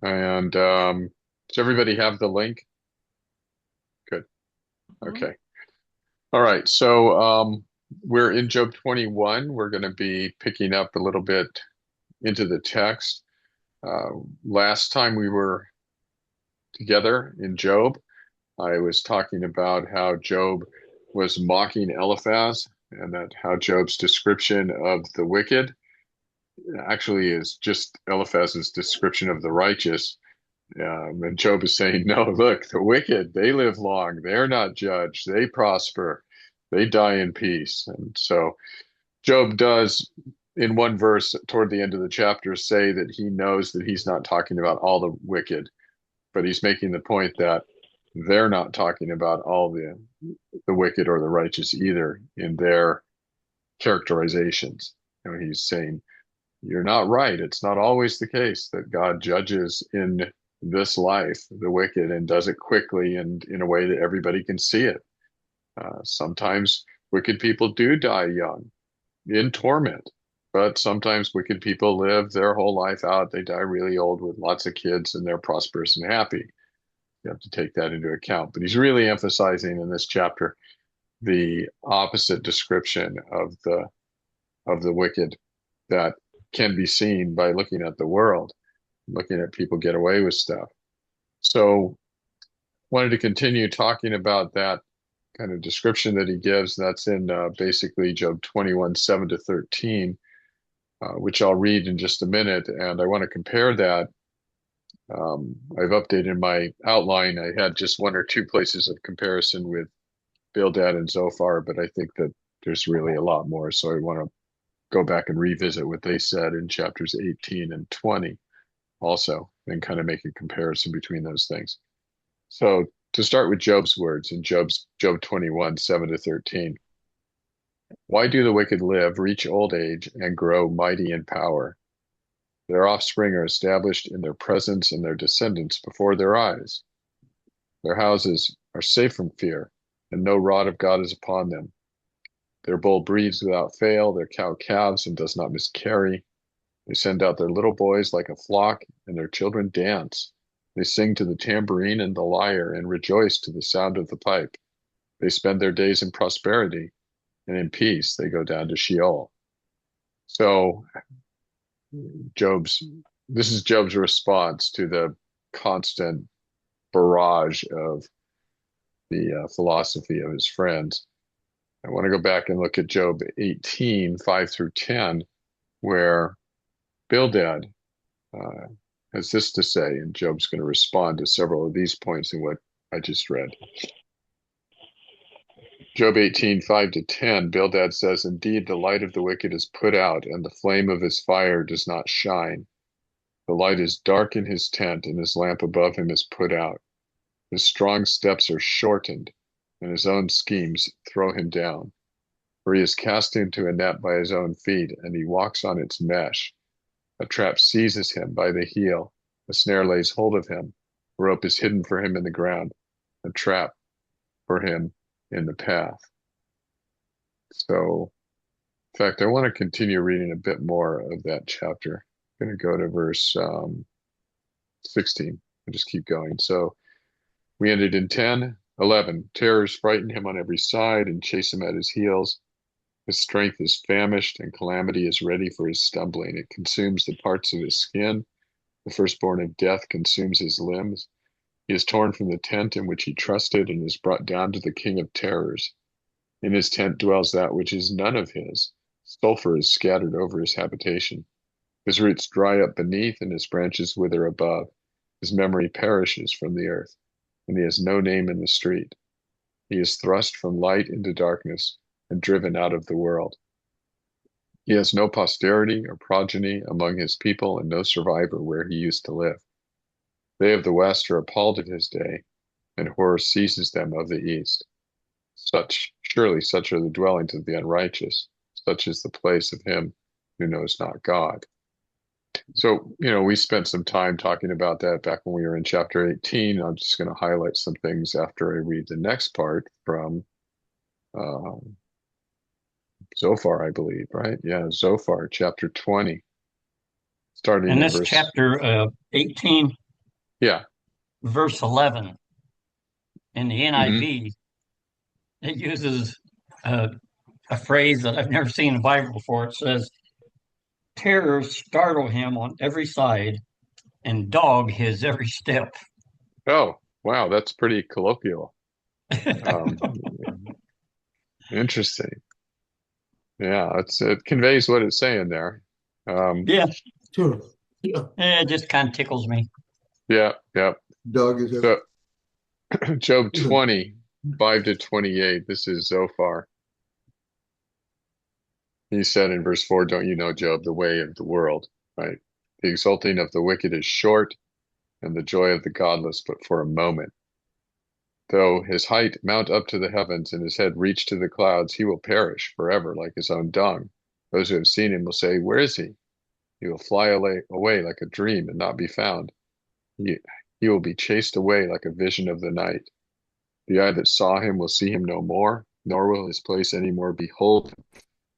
And does everybody have the link? Good. Mhm. Okay. All right. So we're in Job 21. We're going to be picking up a little bit into the text. Uh, Last time we were together in Job, I was talking about how Job was mocking Eliphaz and that how Job's description of the wicked actually is just Eliphaz's description of the righteous. And Job is saying, no, look, the wicked, they live long. They're not judged. They prosper. They die in peace. And so Job does, in one verse toward the end of the chapter, say that he knows that he's not talking about all the wicked, but he's making the point that they're not talking about all the wicked or the righteous either in their characterizations. You know, he's saying you're not right. It's not always the case that God judges in this life the wicked and does it quickly and in a way that everybody can see it. Sometimes wicked people do die young in torment, but sometimes wicked people live their whole life out. They die really old with lots of kids and they're prosperous and happy. You have to take that into account. But he's really emphasizing in this chapter the opposite description of the wicked that can be seen by looking at the world, looking at people get away with stuff. So wanted to continue talking about that kind of description that he gives. That's in basically Job 21, 7 to 13, which I'll read in just a minute. And I want to compare that. I've updated my outline. I had just one or two places of comparison with Bildad and Zophar, but I think that there's really a lot more. So I want to go back and revisit what they said in chapters 18 and 20 also, and kind of make a comparison between those things. So to start with Job's words in Job 21, 7 to 13. Why do the wicked live, reach old age, and grow mighty in power? Their offspring are established in their presence and their descendants before their eyes. Their houses are safe from fear, and no rod of God is upon them. Their bull breeds without fail, their cow calves and does not miscarry. They send out their little boys like a flock, and their children dance. They sing to the tambourine and the lyre, and rejoice to the sound of the pipe. They spend their days in prosperity, and in peace they go down to Sheol. So Job's this is Job's response to the constant barrage of the philosophy of his friends. I want to go back and look at Job 18, 5 through 10, where Bildad uh, has this to say, and Job's going to respond to several of these points in what I just read. Job 18, 5 to 10, Bildad says, indeed, the light of the wicked is put out, and the flame of his fire does not shine. The light is dark in his tent, and his lamp above him is put out. His strong steps are shortened, and his own schemes throw him down. For he is cast into a net by his own feet, and he walks on its mesh. A trap seizes him by the heel, a snare lays hold of him, a rope is hidden for him in the ground, a trap for him in the path. So, in fact, I want to continue reading a bit more of that chapter. I'm going to go to verse 16 and just keep going. So, we ended in 10, 11. Terrors frighten him on every side and chase him at his heels. His strength is famished, and calamity is ready for his stumbling. It consumes the parts of his skin. The firstborn of death consumes his limbs. He is torn from the tent in which he trusted and is brought down to the king of terrors. In his tent dwells that which is none of his. Sulfur is scattered over his habitation. His roots dry up beneath, and his branches wither above. His memory perishes from the earth, and he has no name in the street. He is thrust from light into darkness and driven out of the world. He has no posterity or progeny among his people, and no survivor where he used to live. They of the West are appalled at his day, and horror seizes them of the East. Surely such are the dwellings of the unrighteous, such is the place of him who knows not God. So, we spent some time talking about that back when we were in chapter 18. I'm just going to highlight some things after I read the next part from um, Zophar, I believe, right? Yeah, Zophar, chapter 20, starting And in this verse. chapter 18. Yeah. verse 11 in the Hmm. NIV, it uses a, a phrase that I've never seen in the Bible before. It says, terrors startle him on every side and dog his every step. Oh, wow. That's pretty colloquial. Um, Interesting. Yeah. It conveys what it's saying there. Um, Yeah, Sure. Yeah. it just kind of tickles me. yeah. Yeah. Dog is every. So Job Yeah. 20, 5 to 28. This is Zophar. He said in verse 4, don't you know, Job, the way of the world, right? The exulting of the wicked is short, and the joy of the godless but for a moment. Though his height mount up to the heavens and his head reach to the clouds, he will perish forever like his own dung. Those who have seen him will say, where is he? He will fly away like a dream and not be found. He, he will be chased away like a vision of the night. The eye that saw him will see him no more, nor will his place any more behold him.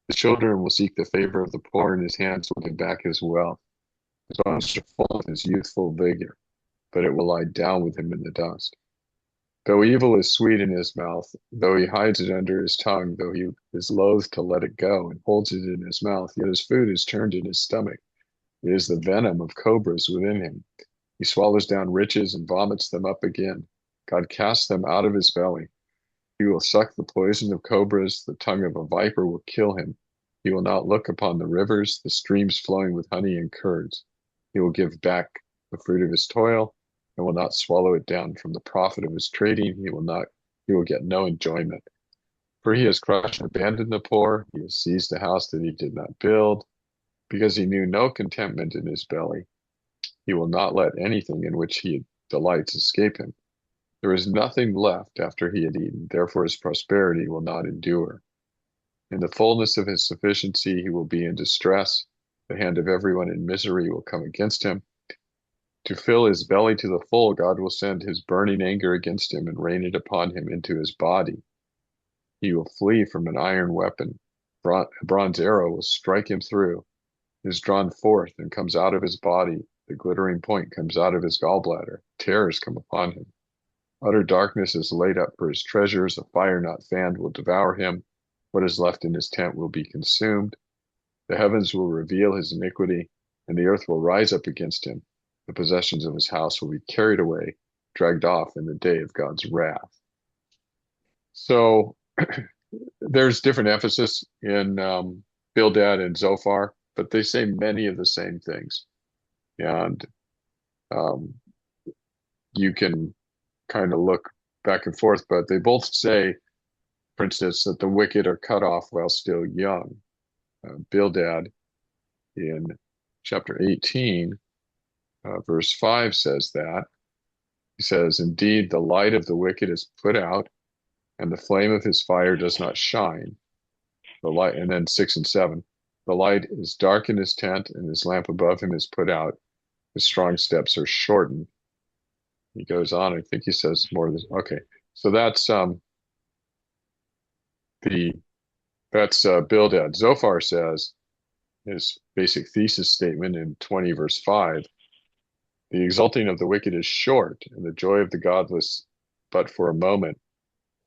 His children will seek the favor of the poor, and his hands will give back his wealth. His bones are full of his youthful vigor, but it will lie down with him in the dust. Though evil is sweet in his mouth, though he hides it under his tongue, though he is loath to let it go and holds it in his mouth, yet his food is turned in his stomach. It is the venom of cobras within him. He swallows down riches and vomits them up again. God casts them out of his belly. He will suck the poison of cobras. The tongue of a viper will kill him. He will not look upon the rivers, the streams flowing with honey and curds. He will give back the fruit of his toil and will not swallow it down. From the profit of his trading, he will get no enjoyment. For he has crushed and abandoned the poor. He has seized a house that he did not build. Because he knew no contentment in his belly, he will not let anything in which he delights escape him. There is nothing left after he had eaten, therefore his prosperity will not endure. In the fullness of his sufficiency, he will be in distress. The hand of everyone in misery will come against him. To fill his belly to the full, God will send his burning anger against him and rain it upon him into his body. He will flee from an iron weapon. A bronze arrow will strike him through. It is drawn forth and comes out of his body. The glittering point comes out of his gallbladder. Terrors come upon him. Utter darkness is laid up for his treasures. A fire not fanned will devour him. What is left in his tent will be consumed. The heavens will reveal his iniquity, and the earth will rise up against him. The possessions of his house will be carried away, dragged off in the day of God's wrath. So there's different emphasis in Bildad and Zophar, but they say many of the same things. And um, you can kind of look back and forth, but they both say, for instance, that the wicked are cut off while still young. Bildad in chapter 18, verse 5 says that. He says, indeed, the light of the wicked is put out, and the flame of his fire does not shine. The light, and then 6 and 7, the light is dark in his tent, and his lamp above him is put out. His strong steps are shortened. He goes on, I think he says more of this. Okay, so the that's Bildad. Zophar says his basic thesis statement in 20 verse 5, the exulting of the wicked is short, and the joy of the godless but for a moment.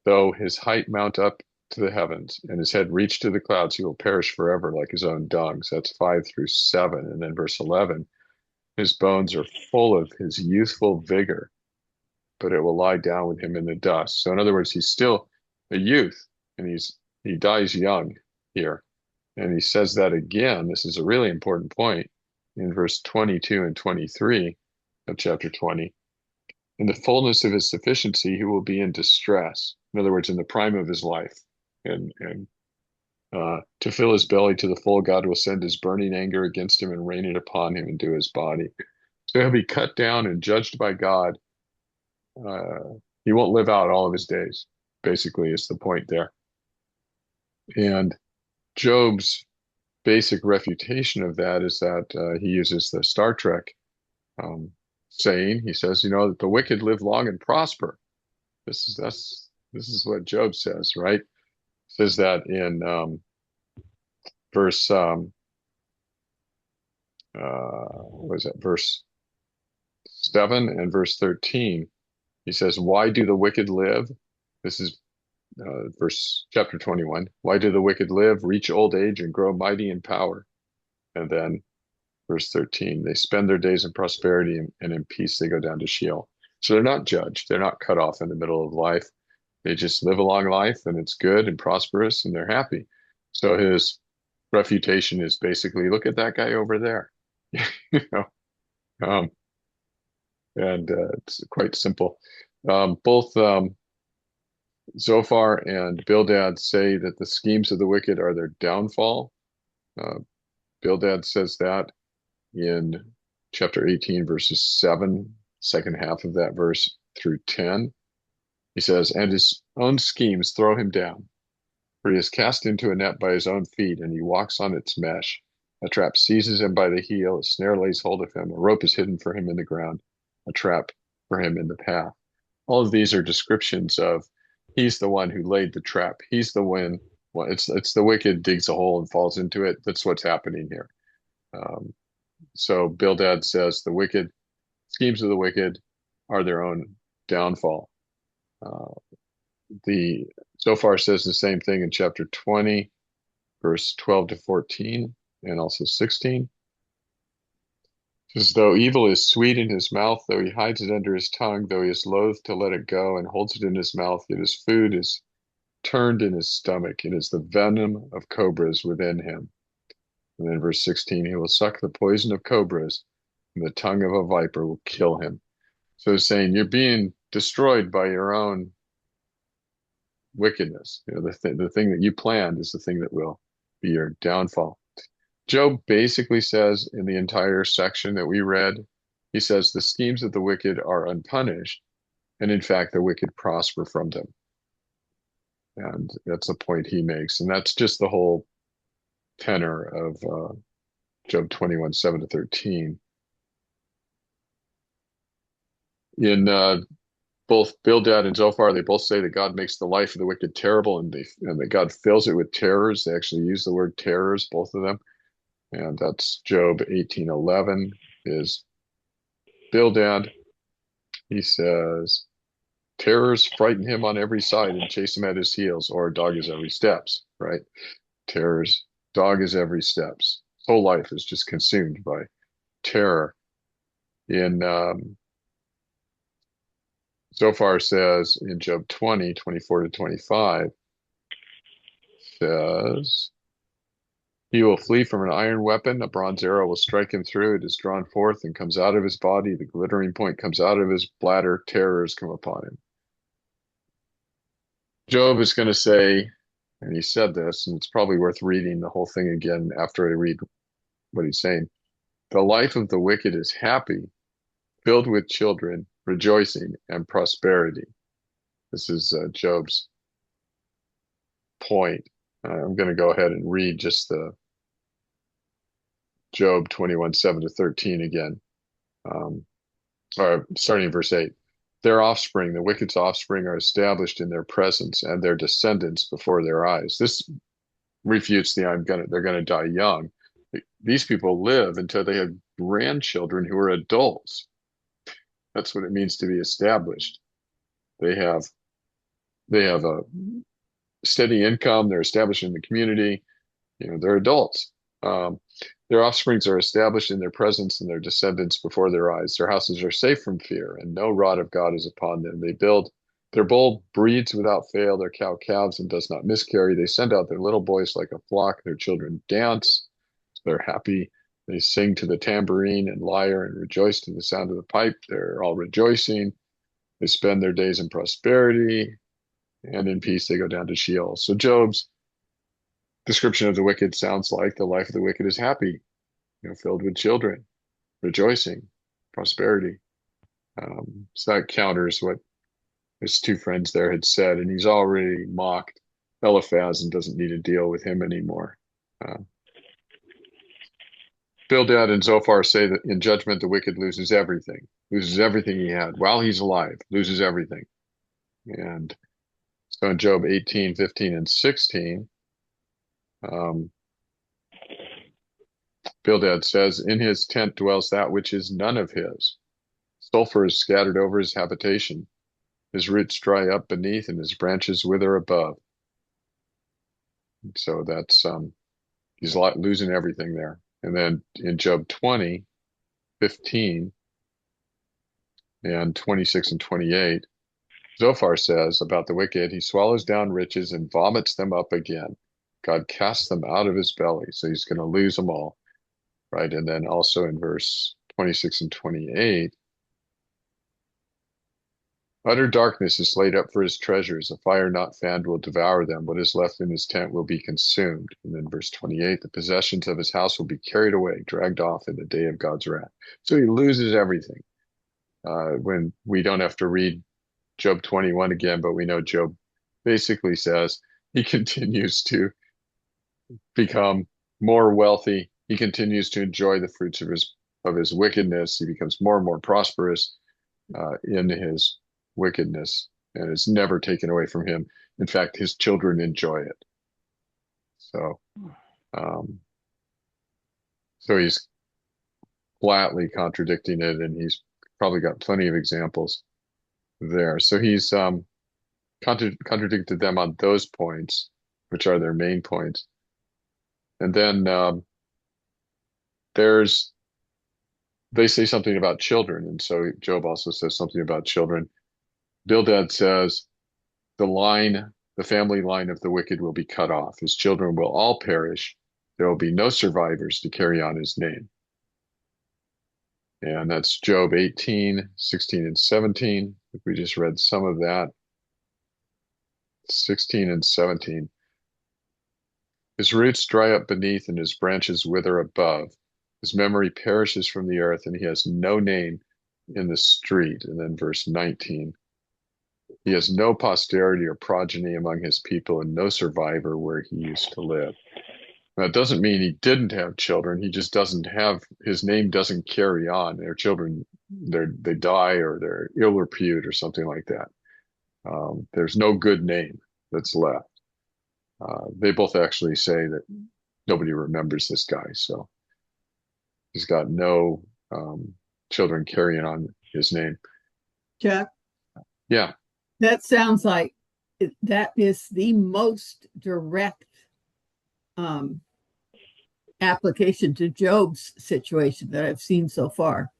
Though his height mount up to the heavens, and his head reach to the clouds, he will perish forever like his own dung. So that's 5 through 7. And then verse 11, his bones are full of his youthful vigor, but it will lie down with him in the dust. So in other words, he's still a youth, and he dies young here. And he says that again. This is a really important point in verse 22 and 23 of chapter 20. In the fullness of his sufficiency, he will be in distress. In other words, in the prime of his life. And to fill his belly to the full, God will send his burning anger against him and rain it upon him into his body. So he'll be cut down and judged by God. He won't live out all of his days, basically, is the point there. And Job's basic refutation of that is that he uses the Star Trek saying. He says, you know, that the wicked live long and prosper. This is what Job says, right? Says that in verse what is that? Verse 7 and verse 13. He says, why do the wicked live? This is chapter 21. Why do the wicked live, reach old age, and grow mighty in power? And then verse 13, they spend their days in prosperity, and in peace they go down to Sheol. So they're not judged. They're not cut off in the middle of life. They just live a long life, and it's good and prosperous, and they're happy. So his refutation is basically, look at that guy over there. you know, um, and it's quite simple. Both Zophar and Bildad say that the schemes of the wicked are their downfall. Bildad says that in chapter 18, verses 7, second half of that verse through 10. He says, and his own schemes throw him down, for he is cast into a net by his own feet, and he walks on its mesh. A trap seizes him by the heel, a snare lays hold of him, a rope is hidden for him in the ground, a trap for him in the path. All of these are descriptions of he's the one who laid the trap. He's the one. Well, it's the wicked digs a hole and falls into it. That's what's happening here. So Bildad says the wicked schemes of the wicked are their own downfall. The Zophar says the same thing in chapter 20, verse 12 to 14, and also 16. It says, though evil is sweet in his mouth, though he hides it under his tongue, though he is loath to let it go and holds it in his mouth, yet his food is turned in his stomach. It is the venom of cobras within him. And then verse 16, he will suck the poison of cobras, and the tongue of a viper will kill him. So he's saying you're being destroyed by your own wickedness. The thing that you planned is the thing that will be your downfall. Job basically says in the entire section that we read, he says the schemes of the wicked are unpunished, and in fact, the wicked prosper from them. And that's the point he makes. And that's just the whole tenor of Job 21, 7 to 13. In both Bildad and Zophar, they both say that God makes the life of the wicked terrible, and that God fills it with terrors. They actually use the word terrors, both of them. And that's Job 18:11 is Bildad. He says, terrors frighten him on every side and chase him at his heels, or a dog is every steps, right? Terrors, dog is every steps. His whole life is just consumed by terror. In Zophar says in Job 20, 24 to 25, says, he will flee from an iron weapon. A bronze arrow will strike him through. It is drawn forth and comes out of his body. The glittering point comes out of his bladder. Terrors come upon him. Job is going to say, and he said this, and it's probably worth reading the whole thing again after I read what he's saying. The life of the wicked is happy, filled with children, rejoicing, and prosperity. This is Job's point. I'm going to go ahead and read just the Job 21, 7 to 13 again. Or starting in verse 8. Their offspring, the wicked's offspring, are established in their presence, and their descendants before their eyes. This refutes they're gonna die young. These people live until they have grandchildren who are adults. That's what it means to be established. They have a steady income. They're established in the community. They're adults. Their offsprings are established in their presence, and their descendants before their eyes. Their houses are safe from fear, and no rod of God is upon them. Their bull breeds without fail. Their cow calves and does not miscarry. They send out their little boys like a flock. Their children dance. They're happy. They sing to the tambourine and lyre and rejoice to the sound of the pipe. They're all rejoicing. They spend their days in prosperity, and in peace they go down to Sheol. So Job's description of the wicked sounds like the life of the wicked is happy, filled with children, rejoicing, prosperity. So that counters what his two friends there had said, and he's already mocked Eliphaz and doesn't need to deal with him anymore. Bildad and Zophar say that in judgment the wicked loses everything he had while he's alive, loses everything. And so in Job 18, 15, and 16, Bildad says, in his tent dwells that which is none of his. Sulfur is scattered over his habitation. His roots dry up beneath and his branches wither above. So that's he's losing everything there. And then in Job 20:15 and 26 and 28, Zophar says about the wicked, he swallows down riches and vomits them up again. God casts them out of his belly, so he's going to lose them all, right? And then also in verse 26 and 28, utter darkness is laid up for his treasures. A fire not fanned will devour them. What is left in his tent will be consumed. And then verse 28, the possessions of his house will be carried away, dragged off in the day of God's wrath. So he loses everything. When we don't have to read Job 21 again, but we know Job basically says he continues to become more wealthy. He continues to enjoy the fruits of his wickedness. He becomes more and more prosperous in his wickedness, and it's never taken away from him. In fact, his children enjoy it. So, so he's flatly contradicting it, and he's probably got plenty of examples there. So he's contradicted them on those points, which are their main points. And then they say something about children, and so Job also says something about children. Bildad says the family line of the wicked will be cut off. His children will all perish. There will be no survivors to carry on his name. And that's Job 18:16 and 17. We just read some of that. 16 and 17. His roots dry up beneath and his branches wither above. His memory perishes from the earth and he has no name in the street. And then verse 19. He has no posterity or progeny among his people and no survivor where he used to live. Now, it doesn't mean he didn't have children. He just doesn't have, his name doesn't carry on. Their children, they die or they're ill repute or something like that. There's no good name that's left. They both actually say that nobody remembers this guy. So he's got no children carrying on his name. Chuck, Yeah. that sounds like that is the most direct application to Job's situation that I've seen so far.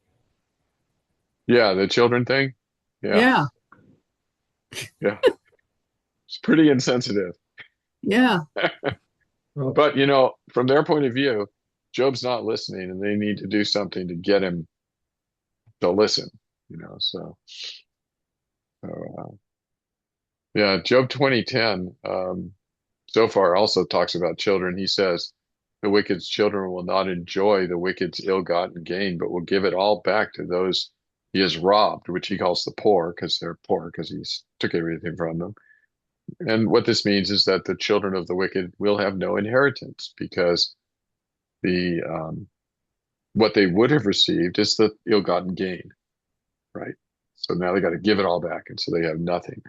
Yeah, the children thing. Yeah. Yeah. It's pretty insensitive. Yeah. But, from their point of view, Job's not listening and they need to do something to get him to listen, so yeah, Job 20:10, Zophar also talks about children. He says, the wicked's children will not enjoy the wicked's ill-gotten gain, but will give it all back to those he has robbed, which he calls the poor because they're poor because he's took everything from them. And what this means is that the children of the wicked will have no inheritance because the what they would have received is the ill-gotten gain, right? So now they got to give it all back, and so they have nothing.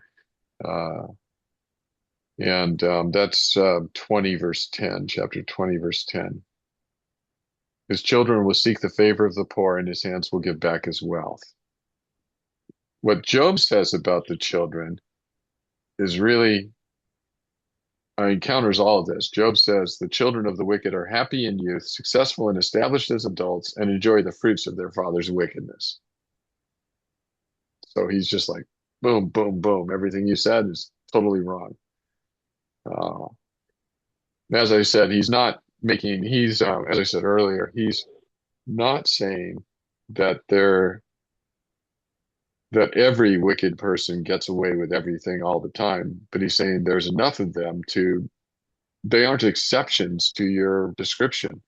And that's 20 verse 10, chapter 20 verse 10. His children will seek the favor of the poor, and his hands will give back his wealth. What Job says about the children is really counters all of this. Job says the children of the wicked are happy in youth, successful and established as adults, and enjoy the fruits of their father's wickedness. So he's just like, boom, boom, boom. Everything you said is totally wrong. As I said, as I said earlier, he's not saying that that every wicked person gets away with everything all the time, but he's saying there's enough of them they aren't exceptions to your description.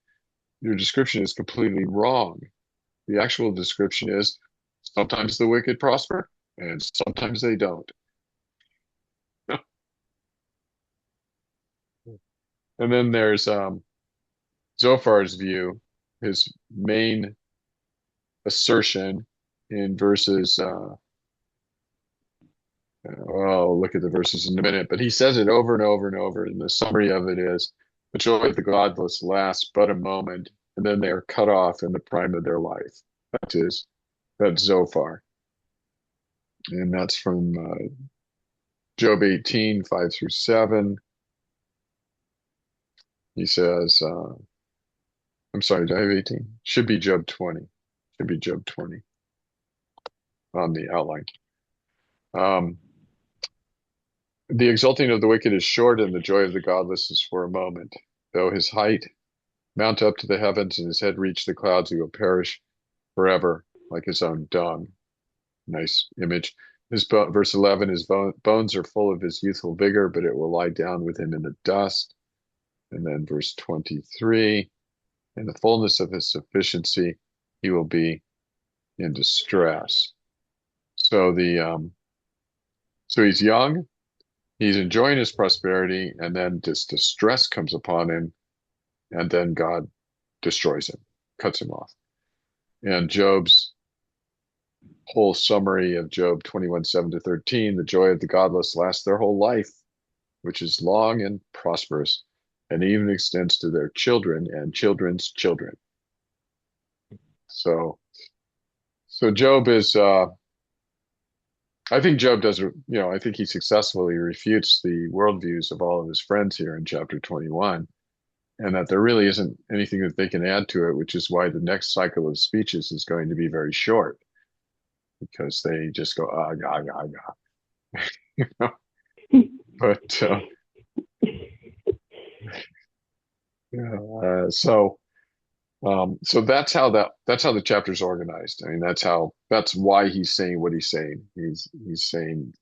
Your description is completely wrong. The actual description is sometimes the wicked prosper and sometimes they don't. And then there's Zophar's view, his main assertion in verses, I'll look at the verses in a minute, but he says it over and over and over. And the summary of it is, the joy of the godless lasts but a moment, and then they are cut off in the prime of their life. That's That's Zophar. And that's from Job 18, 5 through 7. He says, I'm sorry, do I have 18? Should be Job 20. Should be Job 20 on the outline. The exulting of the wicked is short, and the joy of the godless is for a moment. Though his height mount up to the heavens and his head reach the clouds, he will perish forever like his own dung. Nice image. Verse 11, his bones are full of his youthful vigor, but it will lie down with him in the dust. And then verse 23, in the fullness of his sufficiency, he will be in distress. So so he's young, he's enjoying his prosperity, and then this distress comes upon him, and then God destroys him, cuts him off. And Job's whole summary of Job 21, 7 to 13, the joy of the godless lasts their whole life, which is long and prosperous, and even extends to their children and children's children. So Job is, I think Job does, I think he successfully refutes the worldviews of all of his friends here in chapter 21, and that there really isn't anything that they can add to it, which is why the next cycle of speeches is going to be very short, because they just go, But so that's how the chapter's organized. I mean, that's why he's saying what he's saying. He's saying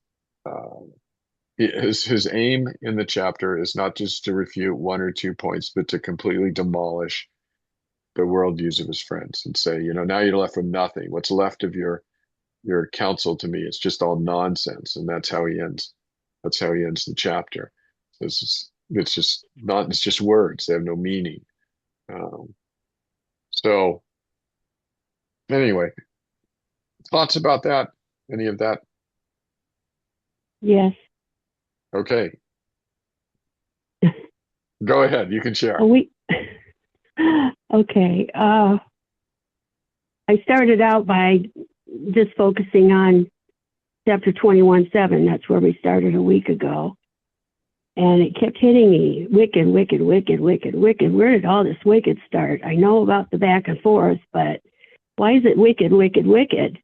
his aim in the chapter is not just to refute one or two points, but to completely demolish the worldviews of his friends and say, now you're left with nothing. What's left of your counsel to me is just all nonsense, and that's how he ends. That's how he ends the chapter. It's just words. They have no meaning. So anyway, thoughts about that? Any of that? Yes. Okay. Go ahead. You can share. Okay. I started out by just focusing on chapter 21:7. That's where we started a week ago. And it kept hitting me, wicked, wicked, wicked, wicked, wicked. Where did all this wicked start? I know about the back and forth, but why is it wicked, wicked, wicked?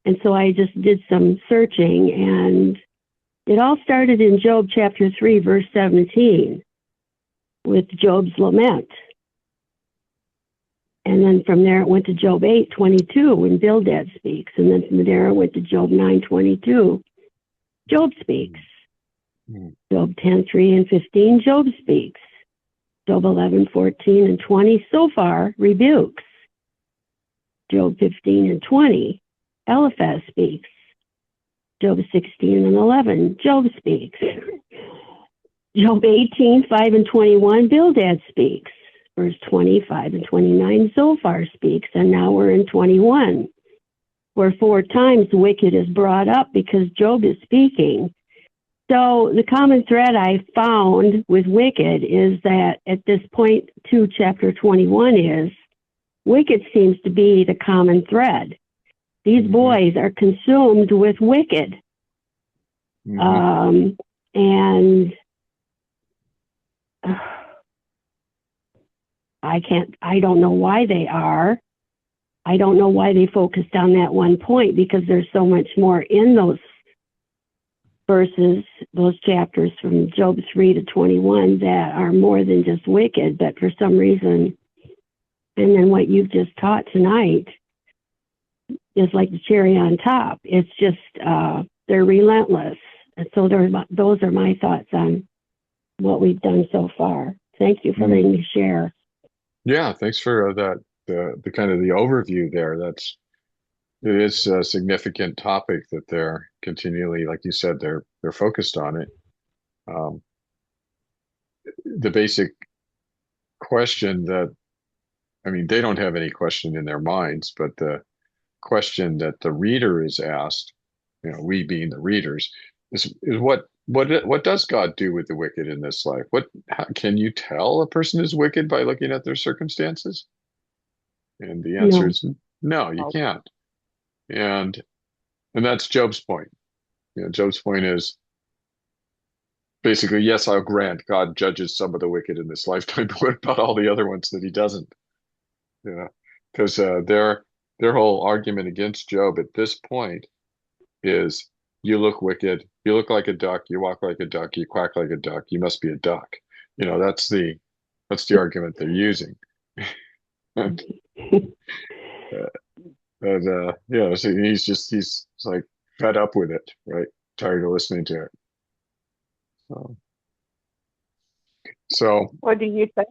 And so I just did some searching, and it all started in Job chapter 3, verse 17, with Job's lament. And then from there it went to Job 8:22 when Bildad speaks. And then from there it went to Job 9:22. Job speaks. Job 10:3 and 15, Job speaks. Job 11:14 and 20, Zophar rebukes. Job 15 and 20, Eliphaz speaks. Job 16 and 11, Job speaks. Job 18, 5 and 21, Bildad speaks. Verse 25 and 29, Zophar speaks. And now we're in 21, where 4 times wicked is brought up because Job is speaking. So the common thread I found with wicked is that at this point to chapter 21 is wicked seems to be the common thread. These boys are consumed with wicked. And I don't know why they are. I don't know why they focused on that one point, because there's so much more in those verses, those chapters from Job 3 to 21 that are more than just wicked, but for some reason, and then what you've just taught tonight is like the cherry on top. It's just, they're relentless. And so those are my thoughts on what we've done so far. Thank you for letting me share. Yeah, thanks for that, the kind of the overview there. It is a significant topic that they're continually, like you said, they're focused on it. The basic question they don't have any question in their minds, but the question that the reader is asked, we being the readers, is what does God do with the wicked in this life? How, can you tell a person is wicked by looking at their circumstances? And the answer is no, you can't. And that's Job's point. Job's point is basically, yes, I'll grant God judges some of the wicked in this lifetime, but what about all the other ones that he doesn't? Because their whole argument against Job at this point is, you look wicked, you look like a duck, you walk like a duck, you quack like a duck, you must be a duck. That's the argument they're using. And, so he's like fed up with it, right? Tired of listening to it. So Well, do you think?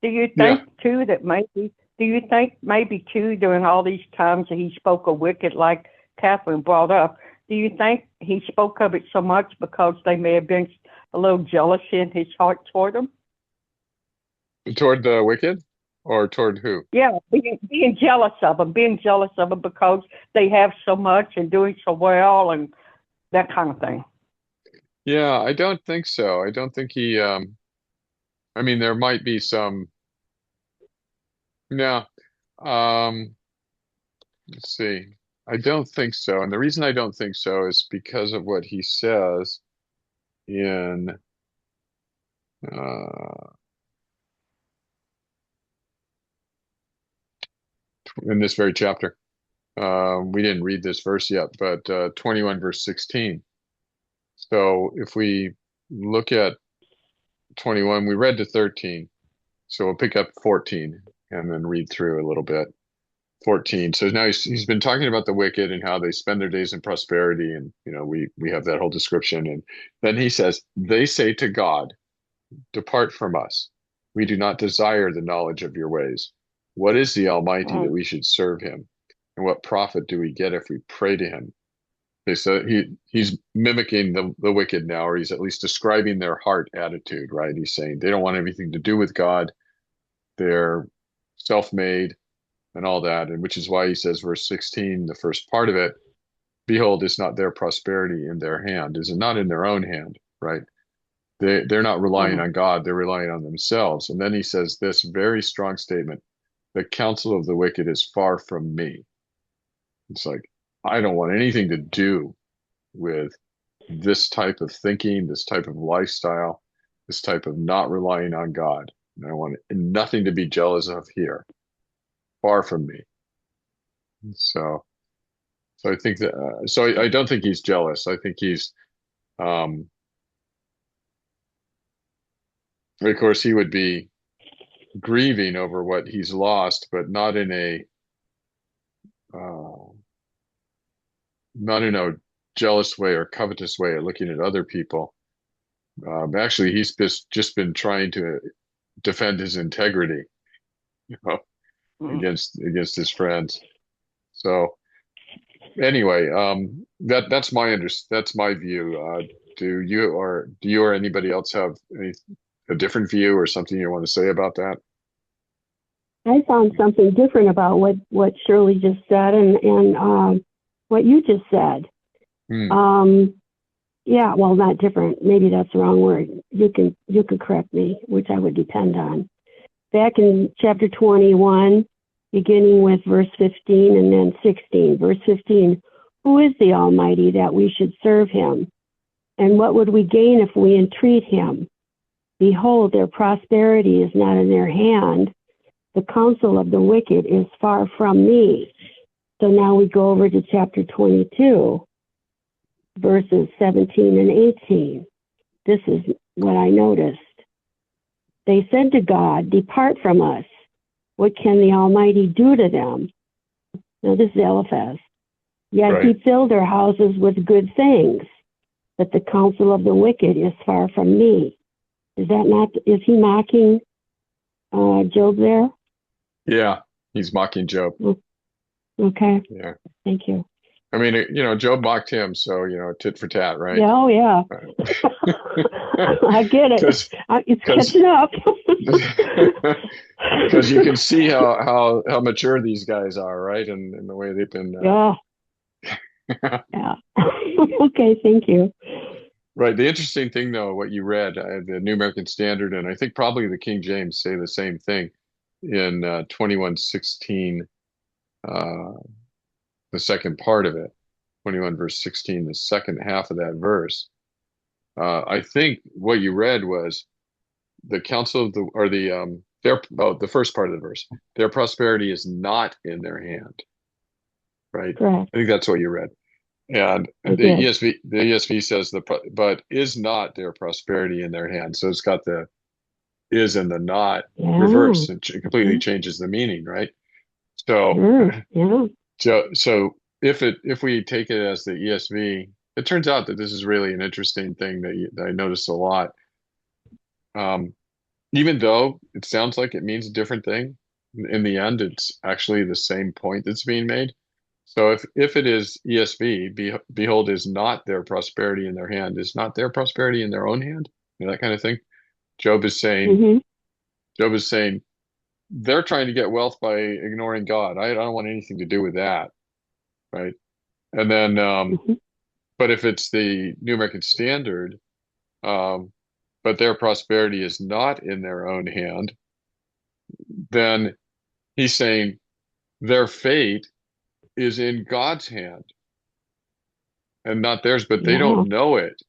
Do you yeah, think too that maybe? Do you think maybe too during all these times that he spoke of wicked, like Catherine brought up? Do you think he spoke of it so much because they may have been a little jealous in his heart toward him? toward the wicked, or toward who? Yeah, being jealous of them because they have so much and doing so well and that kind of thing. Yeah, I don't think so. I don't think he. I mean, there might be some. No. Um, let's see. I don't think so. And the reason I don't think so is because of what he says in uh, in this very chapter. We didn't read this verse yet, but 21 verse 16. So if we look at 21, we read to 13. So we'll pick up 14 and then read through a little bit. 14. So now he's been talking about the wicked and how they spend their days in prosperity, and we have that whole description. And then he says, they say to God, depart from us. We do not desire the knowledge of your ways. What is the Almighty that we should serve him? And what profit do we get if we pray to him? Okay, so he's mimicking the wicked now, or he's at least describing their heart attitude, right? He's saying they don't want anything to do with God. They're self-made and all that, and which is why he says, verse 16, the first part of it, behold, it's not their prosperity in their hand. Is it not in their own hand, right? They're not relying on God, they're relying on themselves. And then he says this very strong statement, the counsel of the wicked is far from me. It's like, I don't want anything to do with this type of thinking, this type of lifestyle, this type of not relying on God. And I want nothing to be jealous of here. Far from me. So I think that, I don't think he's jealous. I think he's, of course, he would be grieving over what he's lost, but not in a jealous way or covetous way of looking at other people. Actually, he's just been trying to defend his integrity, against his friends. So anyway, that's my view. Do you or anybody else have a different view or something you want to say about that? I found something different about what Shirley just said and what you just said. Yeah, well, not different. Maybe that's the wrong word. You can correct me, which I would depend on. Back in chapter 21, beginning with verse 15 and then 16. Verse 15, who is the Almighty that we should serve him? And what would we gain if we entreat him? Behold, their prosperity is not in their hand. The counsel of the wicked is far from me. So now we go over to chapter 22, verses 17 and 18. This is what I noticed. They said to God, depart from us. What can the Almighty do to them? Now this is Eliphaz. Yet Right. he filled their houses with good things, but the counsel of the wicked is far from me. Is he mocking Job there? Yeah, he's mocking Job. Okay. Yeah. Thank you. I mean, Job mocked him, so, tit for tat, right? Yeah, oh yeah. I get it. It's catching up. Because you can see how mature these guys are, right? And the way they've been. Yeah. Yeah. Okay, thank you. Right. The interesting thing, though, what you read, the New American Standard, and I think probably the King James say the same thing in 21:16. the second part of it, 21 verse 16, the second half of that verse. I think what you read was the counsel of the, or the, the first part of the verse, their prosperity is not in their hand, right? Correct. I think that's what you read. And I did. the ESV says but is not their prosperity in their hand. So it's got the is and the not Yeah. reverse. It completely changes the meaning, right? So, Sure. Yeah. so if we take it as the ESV, it turns out that this is really an interesting thing that I noticed a lot. Even though it sounds like it means a different thing, in the end, it's actually the same point that's being made. So if it is ESV, behold, is not their prosperity in their hand, is not their prosperity in their own hand, that kind of thing. Job is saying, Mm-hmm. Job is saying, they're trying to get wealth by ignoring God. I don't want anything to do with that, right? And then, Mm-hmm. but if it's the New American Standard, but their prosperity is not in their own hand, then he's saying their fate is in God's hand and not theirs, but they Yeah. don't know it.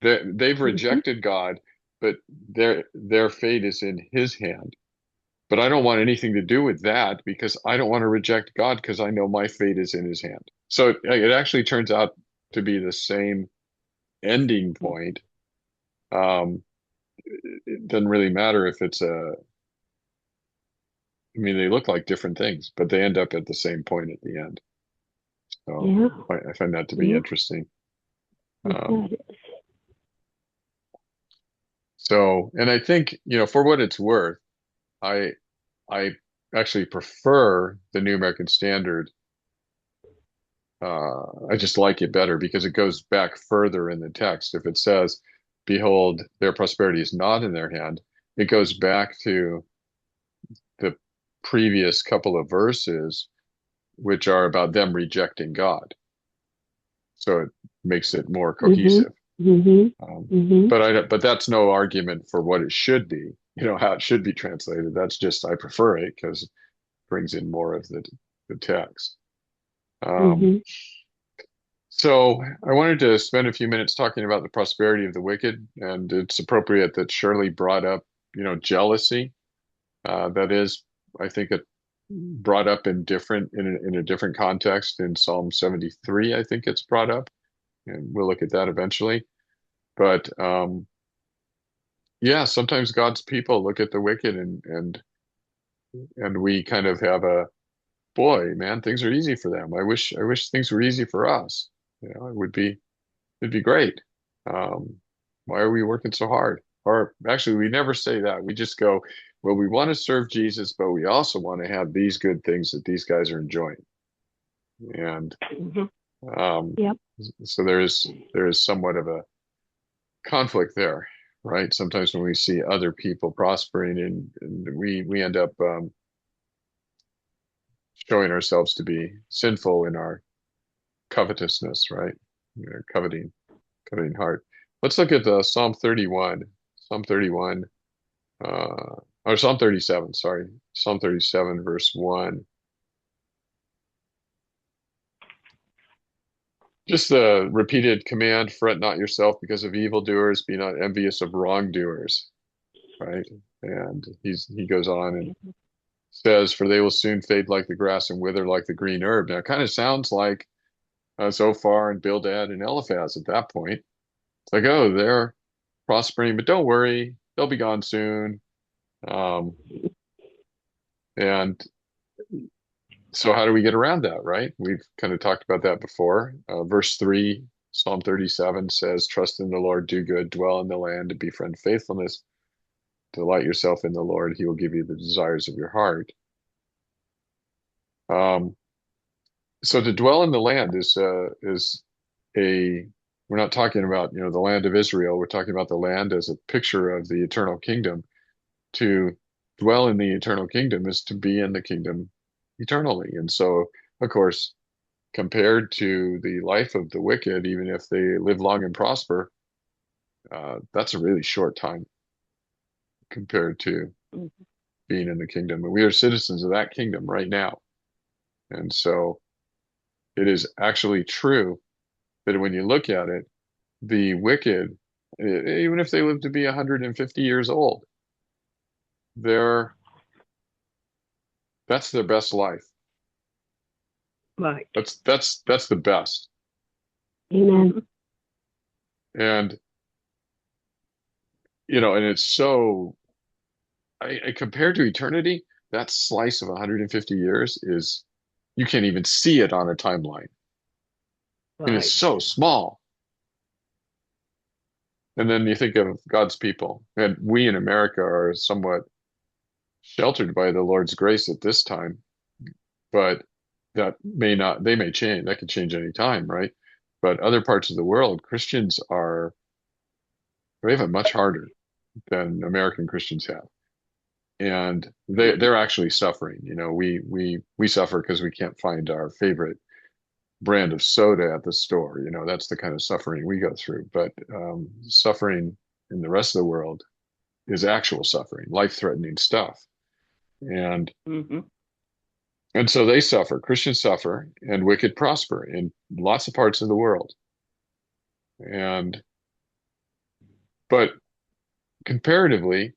They've Mm-hmm. rejected God, but their fate is in his hand. But I don't want anything to do with that because I don't want to reject God because I know my fate is in his hand. So it actually turns out to be the same ending point. It doesn't really matter if it's I mean, they look like different things, but they end up at the same point at the end. So Yeah. I find that to be Yeah. interesting. That is. So, and I think, for what it's worth, I I actually prefer the New American Standard. I just like it better because it goes back further in the text. If it says, "Behold, their prosperity is not in their hand," it goes back to the previous couple of verses, which are about them rejecting God. So it makes it more Mm-hmm. cohesive. Mm-hmm. Um, Mm-hmm. but that's no argument for what it should be. How it should be translated. That's just I prefer it because it brings in more of the text. Um, Mm-hmm. so I wanted to spend a few minutes talking about the prosperity of the wicked, and it's appropriate that Shirley brought up, jealousy. That is, I think, it brought up in a different context in Psalm 73. I think it's brought up, and we'll look at that eventually. But yeah, sometimes God's people look at the wicked and we kind of have a boy, man, things are easy for them. I wish things were easy for us. It'd be great. Um, why are we working so hard? Or actually, we never say that. We just go, well, we want to serve Jesus, but we also want to have these good things that these guys are enjoying. And Mm-hmm. um, Yep. so there is somewhat of a conflict there, right? Sometimes when we see other people prospering and we end up showing ourselves to be sinful in our covetousness, right? Coveting heart. Let's look at Psalm 31. Psalm 31, or Psalm 37, sorry. Psalm 37, verse 1. Just the repeated command, fret not yourself because of evildoers, be not envious of wrongdoers, right? And he goes on and says, for they will soon fade like the grass and wither like the green herb. Now, it kind of sounds like Zophar and Bildad and Eliphaz at that point. It's like, oh, they're prospering, but don't worry, they'll be gone soon. Um, and so how do we get around that, right? We've kind of talked about that before. Verse 3, Psalm 37 says, trust in the Lord, do good, dwell in the land, and befriend faithfulness. Delight yourself in the Lord, he will give you the desires of your heart. Um, so to dwell in the land is a we're not talking about the land of Israel. We're talking about the land as a picture of the eternal kingdom. To dwell in the eternal kingdom is to be in the kingdom eternally. And so, of course, compared to the life of the wicked, even if they live long and prosper, that's a really short time compared to being in the kingdom. And we are citizens of that kingdom right now. And so it is actually true that when you look at it, the wicked, even if they live to be 150 years old, they're that's their best life. Right. That's the best. Amen. And and it's so compared to eternity, that slice of 150 years is you can't even see it on a timeline. It is Right. so small. And then you think of God's people, and we in America are somewhat sheltered by the Lord's grace at this time, but that may not, they may change. That could change any time, right? But other parts of the world, they have it much harder than American Christians have. And they're actually suffering. We suffer because we can't find our favorite brand of soda at the store. That's the kind of suffering we go through. But suffering in the rest of the world is actual suffering, life-threatening stuff. And Mm-hmm. and so they suffer. Christians suffer, and wicked prosper in lots of parts of the world. And but comparatively,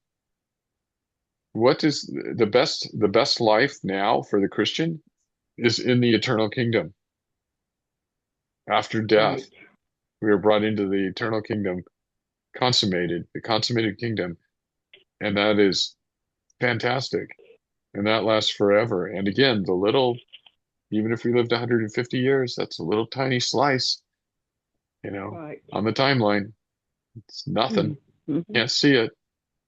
what is the best life now for the Christian is in the eternal kingdom. After death, Right. we are brought into the eternal kingdom, the consummated kingdom, and that is fantastic. And that lasts forever. And again, even if we lived 150 years, that's a little tiny slice, Right. on the timeline. It's nothing. Mm-hmm. Can't see it.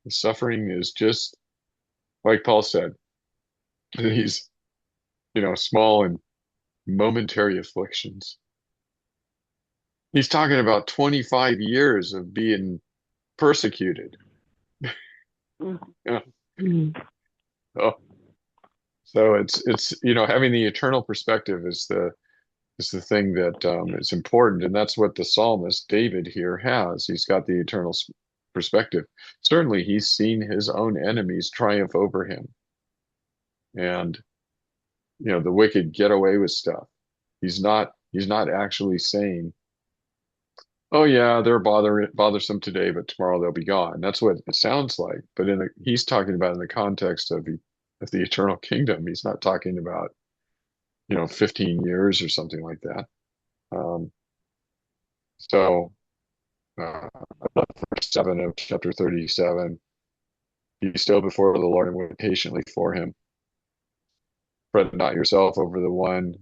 The suffering is just like Paul said, these, small and momentary afflictions. He's talking about 25 years of being persecuted. Yeah. Mm. Oh, so it's having the eternal perspective is the thing that is important, and that's what the psalmist David here has. He's got the eternal perspective. Certainly, he's seen his own enemies triumph over him, and the wicked get away with stuff. He's not actually saying, "Oh yeah, they're bothersome today, but tomorrow they'll be gone." That's what it sounds like. But he's talking about in the context of the eternal kingdom. He's not talking about 15 years or something like that. Um, so verse 7 of chapter 37, be still before the Lord and wait patiently for him. Fret not yourself over the one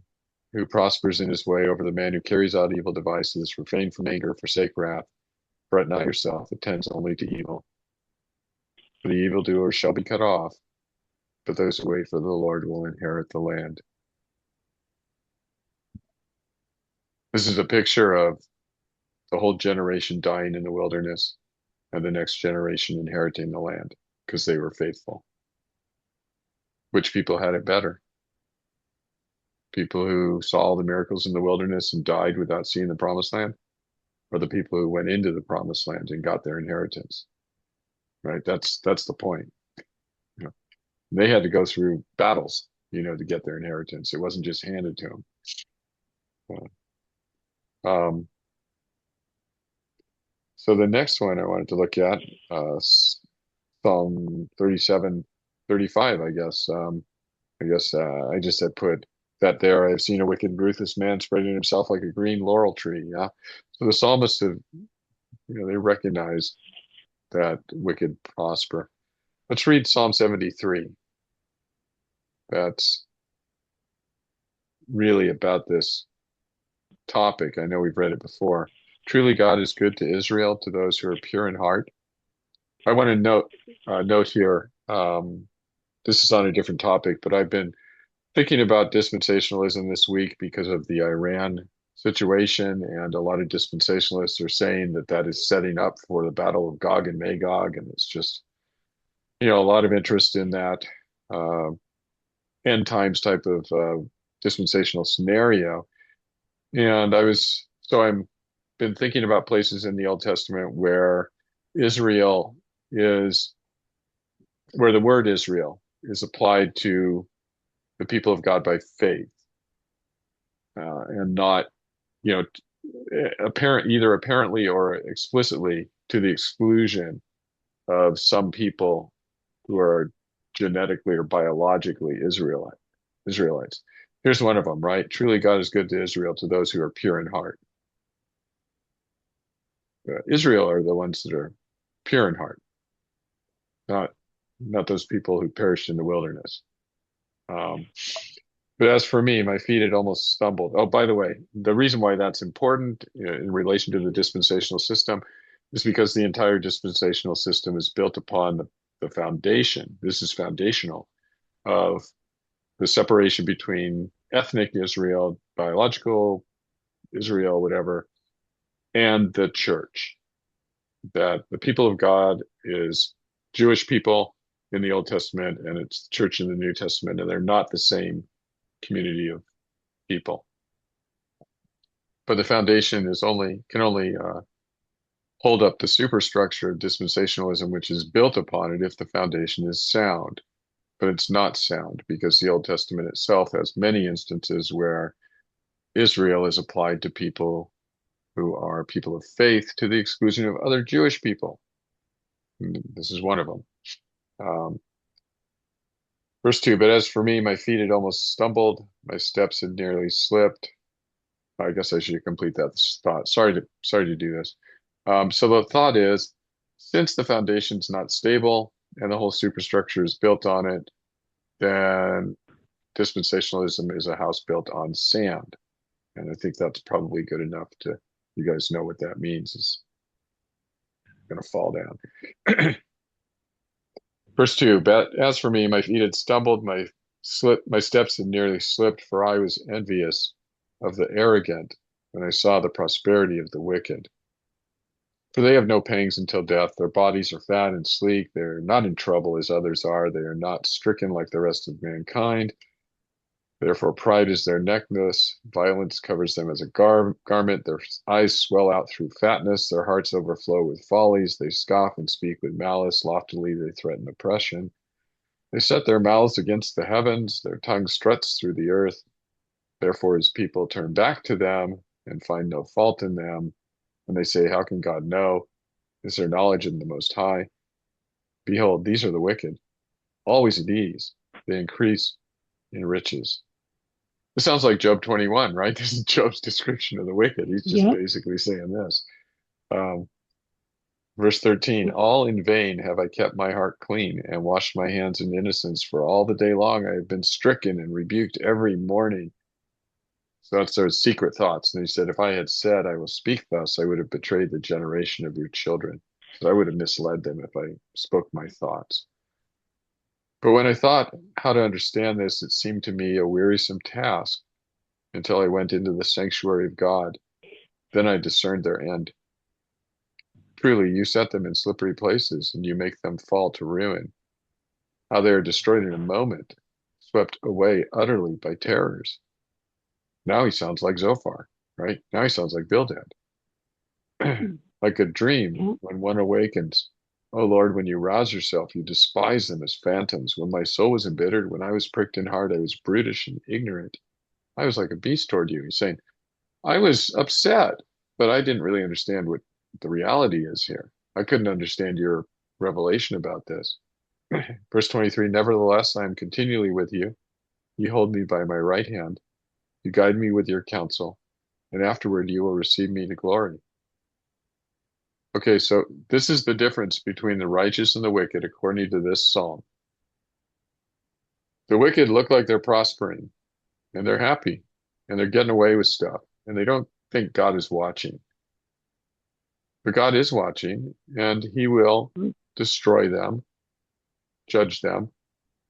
who prospers in his way, over the man who carries out evil devices. Refrain from anger, forsake wrath. Fret not yourself, it tends only to evil. For the evildoer shall be cut off, but those who wait for the Lord will inherit the land. This is a picture of the whole generation dying in the wilderness and the next generation inheriting the land because they were faithful. Which people had it better? People who saw all the miracles in the wilderness and died without seeing the promised land, or the people who went into the promised land and got their inheritance? Right? That's the point. They had to go through battles, to get their inheritance. It wasn't just handed to them. Um, so the next one I wanted to look at, Psalm 37, 35, I guess. I just had put that there. I've seen a wicked and ruthless man spreading himself like a green laurel tree. Yeah. So the psalmists have, they recognize that wicked prosper. Let's read Psalm 73. That's really about this topic. I know we've read it before. Truly, God is good to Israel, to those who are pure in heart. I want to note here. This is on a different topic, but I've been thinking about dispensationalism this week because of the Iran situation, and a lot of dispensationalists are saying that is setting up for the battle of Gog and Magog, and it's just a lot of interest in that end times type of dispensational scenario. And I'm been thinking about places in the Old Testament where Israel is, where the word Israel is applied to the people of God by faith. and not, you know, either apparently or explicitly to the exclusion of some people who are genetically or biologically Israelites. Here's one of them, right? Truly, God is good to Israel, to those who are pure in heart. Israel are the ones that are pure in heart, not those people who perished in the wilderness. But as for me, my feet had almost stumbled. Oh, by the way, the reason why that's important in relation to the dispensational system is because the entire dispensational system is built upon the foundation. This is foundational of the separation between ethnic Israel, biological Israel, whatever, and the church. That the people of God is Jewish people in the Old Testament, and it's the church in the New Testament, and they're not the same community of people. But the foundation can only hold up the superstructure of dispensationalism, which is built upon it, if the foundation is sound. But it's not sound, because the Old Testament itself has many instances where Israel is applied to people who are people of faith to the exclusion of other Jewish people. And this is one of them. Verse 2, but as for me, my feet had almost stumbled, my steps had nearly slipped. I guess I should complete that thought. Sorry to do this. So the thought is, since the foundation's not stable and the whole superstructure is built on it, then dispensationalism is a house built on sand. And I think that's probably good enough to, you guys know what that means. It's going to fall down. Verse 2, but as for me, my feet had stumbled, my steps had nearly slipped, for I was envious of the arrogant when I saw the prosperity of the wicked. For they have no pangs until death. Their bodies are fat and sleek. They're not in trouble as others are. They are not stricken like the rest of mankind. Therefore, pride is their necklace. Violence covers them as a garment. Their eyes swell out through fatness. Their hearts overflow with follies. They scoff and speak with malice. Loftily, they threaten oppression. They set their mouths against the heavens. Their tongue struts through the earth. Therefore, his people turn back to them and find no fault in them. And they say, how can God know? Is there knowledge in the Most High? Behold, these are the wicked, always at ease. They increase in riches. It sounds like Job 21, right? This is Job's description of the wicked. He's just basically saying this. Verse 13, all in vain have I kept my heart clean and washed my hands in innocence, for all the day long I have been stricken and rebuked every morning. So that's their secret thoughts. And he said, if I had said, I will speak thus, I would have betrayed the generation of your children. So I would have misled them if I spoke my thoughts. But when I thought how to understand this, it seemed to me a wearisome task until I went into the sanctuary of God. Then I discerned their end. Truly, you set them in slippery places, and you make them fall to ruin. How they are destroyed in a moment, swept away utterly by terrors. Now he sounds like Zophar, right? Now he sounds like Bildad. Like a dream when one awakens. Oh Lord, when you rouse yourself, you despise them as phantoms. When my soul was embittered, when I was pricked in heart, I was brutish and ignorant. I was like a beast toward you. He's saying, I was upset, but I didn't really understand what the reality is here. I couldn't understand your revelation about this. Verse 23, nevertheless, I am continually with you. You hold me by my right hand. You guide me with your counsel, and afterward you will receive me to glory. Okay, so this is the difference between the righteous and the wicked, according to this psalm. The wicked look like they're prospering, and they're happy, and they're getting away with stuff, and they don't think God is watching. But God is watching, and he will destroy them, judge them.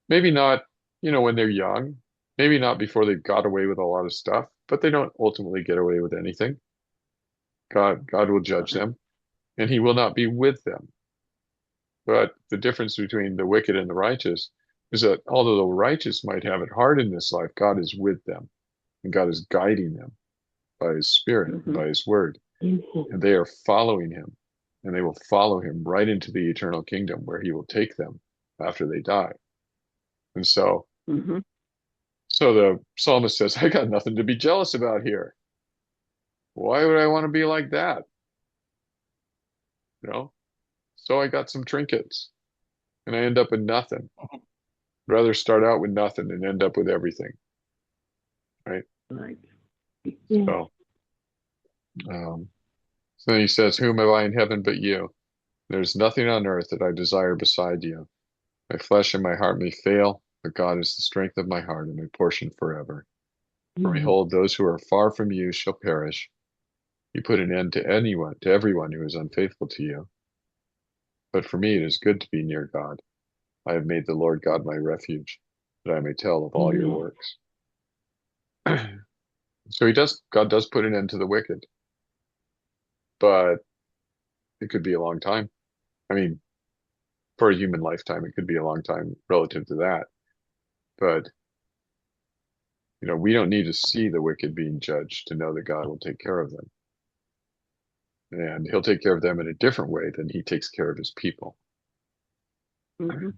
Maybe not, when they're young, maybe not before they've got away with a lot of stuff, but they don't ultimately get away with anything. God will judge them, and he will not be with them. But the difference between the wicked and the righteous is that although the righteous might have it hard in this life, God is with them, and God is guiding them by his Spirit, by his word. And they are following him, and they will follow him right into the eternal kingdom where he will take them after they die. And so So the psalmist says, I got nothing to be jealous about here. Why would I want to be like that? You know? So I got some trinkets and I end up with nothing. Rather start out with nothing and end up with everything. Right? Right. Yeah. So, so then he says, whom have I in heaven but you? There's nothing on earth that I desire beside you. My flesh and my heart may fail, but God is the strength of my heart and my portion forever. For behold, those who are far from you shall perish. You put an end to everyone who is unfaithful to you. But for me, it is good to be near God. I have made the Lord God my refuge, that I may tell of all your works. So God does put an end to the wicked, but it could be a long time. I mean, for a human lifetime, it could be a long time relative to that. But, we don't need to see the wicked being judged to know that God will take care of them. And he'll take care of them in a different way than he takes care of his people. Mhm.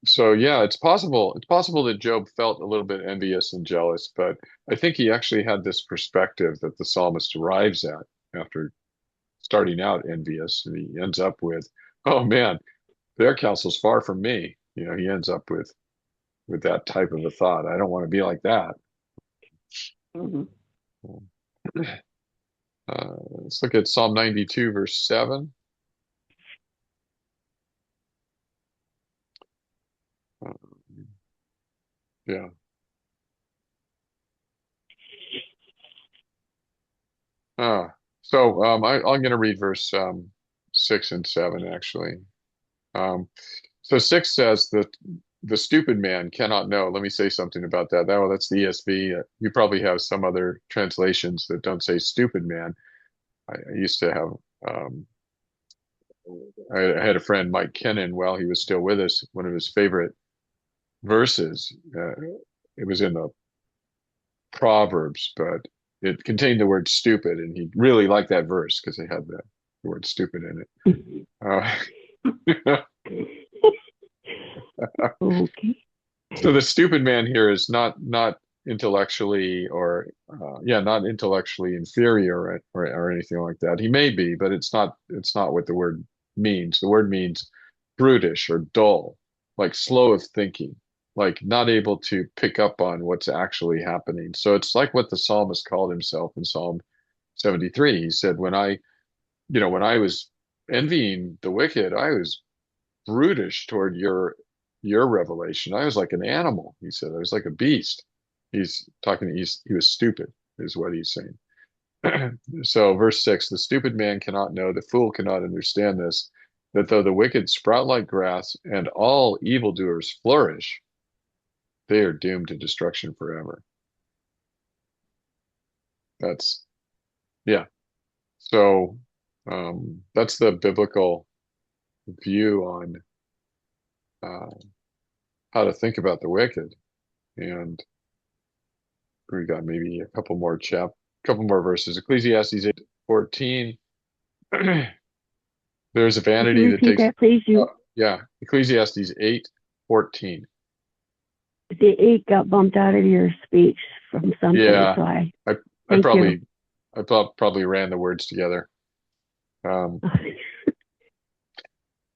So yeah, it's possible that Job felt a little bit envious and jealous, but I think he actually had this perspective that the psalmist arrives at after starting out envious, and he ends up with, oh man, their counsel's far from me. He ends up with that type of a thought. I don't want to be like that. Mhm. Let's look at Psalm 92, verse 7. Uh, yeah. I'm going to read verse 6 and 7 actually. So 6 says that the stupid man cannot know. Let me say something about that. That's the ESV. You probably have some other translations that don't say stupid man. I used to have, I had a friend, Mike Kennan, while he was still with us, one of his favorite verses. It was in the Proverbs, but it contained the word stupid, and he really liked that verse because it had the word stupid in it. Okay. So the stupid man here is not intellectually not intellectually inferior or anything like that. He may be, but it's not what the word means. The word means brutish or dull, like slow of thinking, like not able to pick up on what's actually happening. So it's like what the psalmist called himself in Psalm 73. He said, when I was envying the wicked, I was brutish toward your revelation. I was like an animal, he said. I was like a beast. He was stupid, is what he's saying. So verse 6, the stupid man cannot know, the fool cannot understand this, that though the wicked sprout like grass and all evildoers flourish, they are doomed to destruction forever. That's yeah. So that's the biblical view on uh, how to think about the wicked. And we got maybe a couple more verses. Ecclesiastes 8:14. There's a Could you vanity that repeat takes, that, please? yeah, Ecclesiastes 8:14. The 8 got bumped out of your speech from something, Yeah, so I I thank you. probably ran the words together.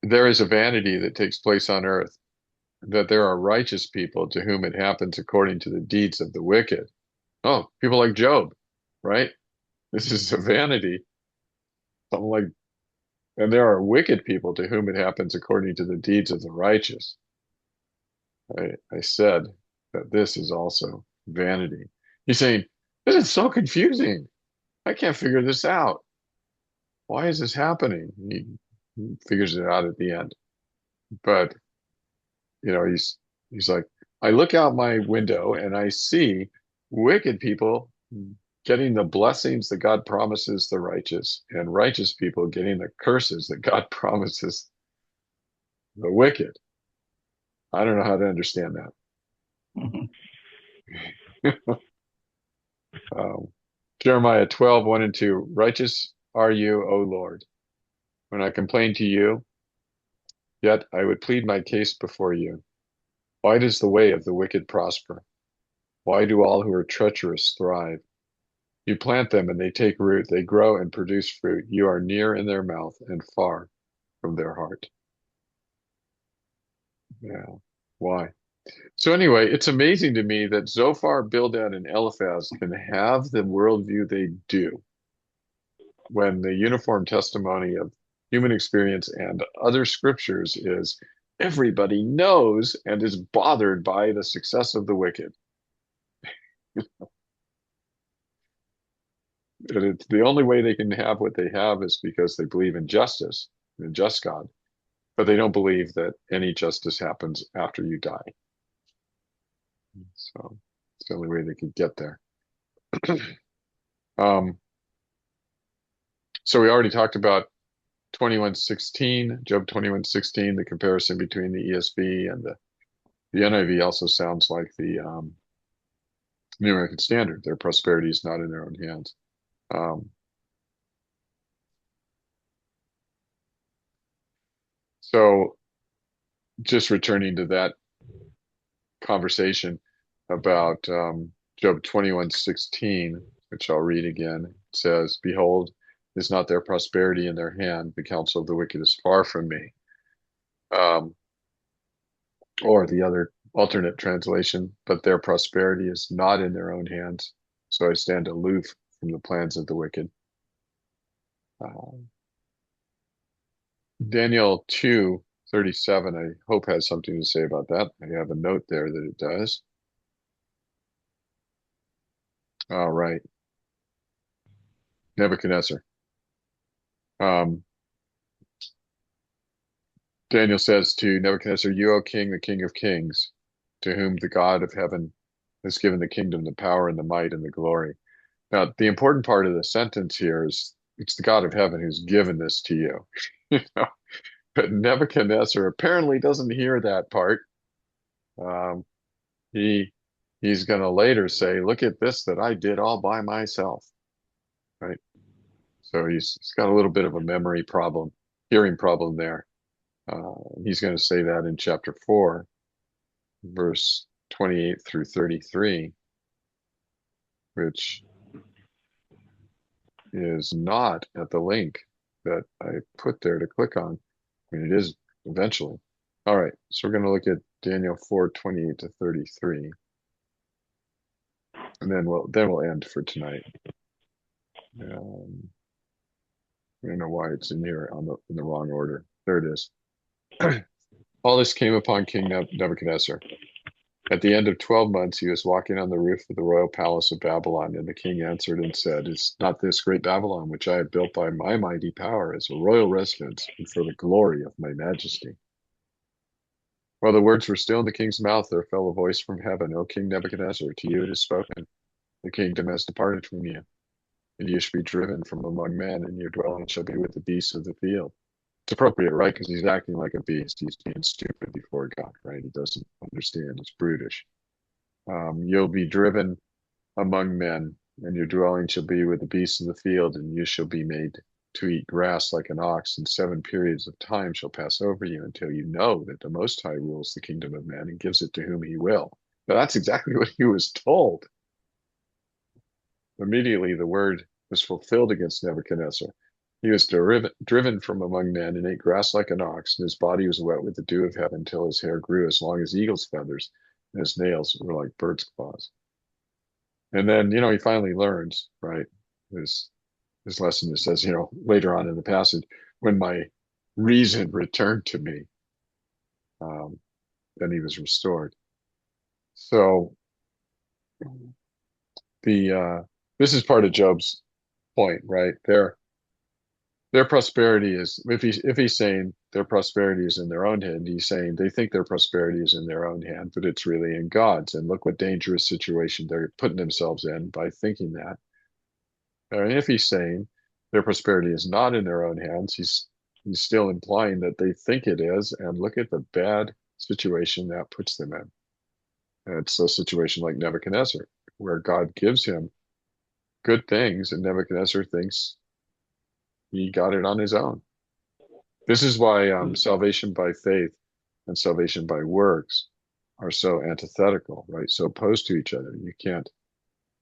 There is a vanity that takes place on earth, that there are righteous people to whom it happens according to the deeds of the wicked. Oh, people like Job, right? This is a vanity. Something like, and there are wicked people to whom it happens according to the deeds of the righteous. I said that this is also vanity. He's saying, this is so confusing. I can't figure this out. Why is this happening? He figures it out at the end. But, he's like, I look out my window and I see wicked people getting the blessings that God promises the righteous, and righteous people getting the curses that God promises the wicked. I don't know how to understand that. Jeremiah 12:1 and 2. Righteous are you, O Lord, when I complain to you, yet I would plead my case before you. Why does the way of the wicked prosper? Why do all who are treacherous thrive? You plant them and they take root. They grow and produce fruit. You are near in their mouth and far from their heart. Yeah. Why? So anyway, it's amazing to me that Zophar, Bildad, and Eliphaz can have the worldview they do when the uniform testimony of human experience and other scriptures is everybody knows and is bothered by the success of the wicked. And it's the only way they can have what they have is because they believe in justice, in a just God, but they don't believe that any justice happens after you die. So it's the only way they can get there. Um, so we already talked about 21:16, Job 21:16, the comparison between the ESV and the NIV also sounds like the New American Standard. Their prosperity is not in their own hands. So just returning to that conversation about Job 21:16, which I'll read again, it says, "Behold, is not their prosperity in their hand? The counsel of the wicked is far from me." Or the other alternate translation, "But their prosperity is not in their own hands. So I stand aloof from the plans of the wicked." Daniel 2:37, I hope has something to say about that. I have a note there that it does. All right. Nebuchadnezzar. Daniel says to Nebuchadnezzar, "You, O king, the king of kings, to whom the God of heaven has given the kingdom, the power, and the might, and the glory." Now, the important part of the sentence here is it's the God of heaven who's given this to you. You know? But Nebuchadnezzar apparently doesn't hear that part. Um, he's going to later say, "Look at this that I did all by myself." Right? So he's got a little bit of a memory problem, hearing problem there. He's going to say that in chapter 4, verse 28 through 33, which is not at the link that I put there to click on. I mean, it is eventually. All right, so we're going to look at Daniel 4:28 to 33, and then we'll end for tonight. I don't know why it's in here in the wrong order. There it is. All this came upon King Nebuchadnezzar. At the end of 12 months, he was walking on the roof of the royal palace of Babylon, and the king answered and said, "Is not this great Babylon, which I have built by my mighty power as a royal residence and for the glory of my majesty?" While the words were still in the king's mouth, there fell a voice from heaven, "O King Nebuchadnezzar, to you it is spoken. The kingdom has departed from you, and you shall be driven from among men, and your dwelling shall be with the beasts of the field." It's appropriate, right? Because he's acting like a beast. He's being stupid before God, right? He doesn't understand. He's brutish. You'll be driven among men, and your dwelling shall be with the beasts of the field, and you shall be made to eat grass like an ox, and 7 periods of time shall pass over you until you know that the Most High rules the kingdom of man and gives it to whom he will. Now, that's exactly what he was told. Immediately, the word was fulfilled against Nebuchadnezzar. He was driven from among men and ate grass like an ox, and his body was wet with the dew of heaven till his hair grew as long as eagle's feathers, and his nails were like bird's claws. And then, he finally learns, right? His lesson, it says, later on in the passage, when my reason returned to me, then he was restored. So this is part of Job's point, right? Their prosperity is, if he's saying their prosperity is in their own hand, he's saying they think their prosperity is in their own hand, but it's really in God's. And look what dangerous situation they're putting themselves in by thinking that. And if he's saying their prosperity is not in their own hands, he's still implying that they think it is. And look at the bad situation that puts them in. And it's a situation like Nebuchadnezzar, where God gives him good things, and Nebuchadnezzar thinks he got it on his own. This is why salvation by faith and salvation by works are so antithetical, right? So opposed to each other. You can't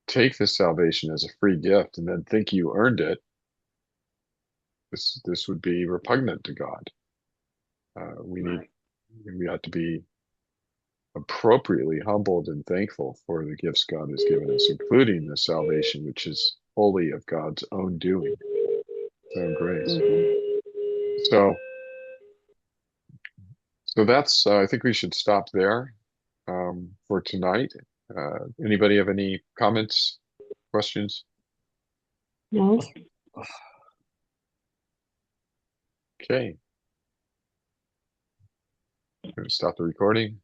take this salvation as a free gift and then think you earned it. This would be repugnant to God. We ought to be appropriately humbled and thankful for the gifts God has given us, including the salvation, which is wholly of God's own doing, His own grace. So that's, I think we should stop there for tonight. Anybody have any comments, questions? No? Okay. I'm going to stop the recording.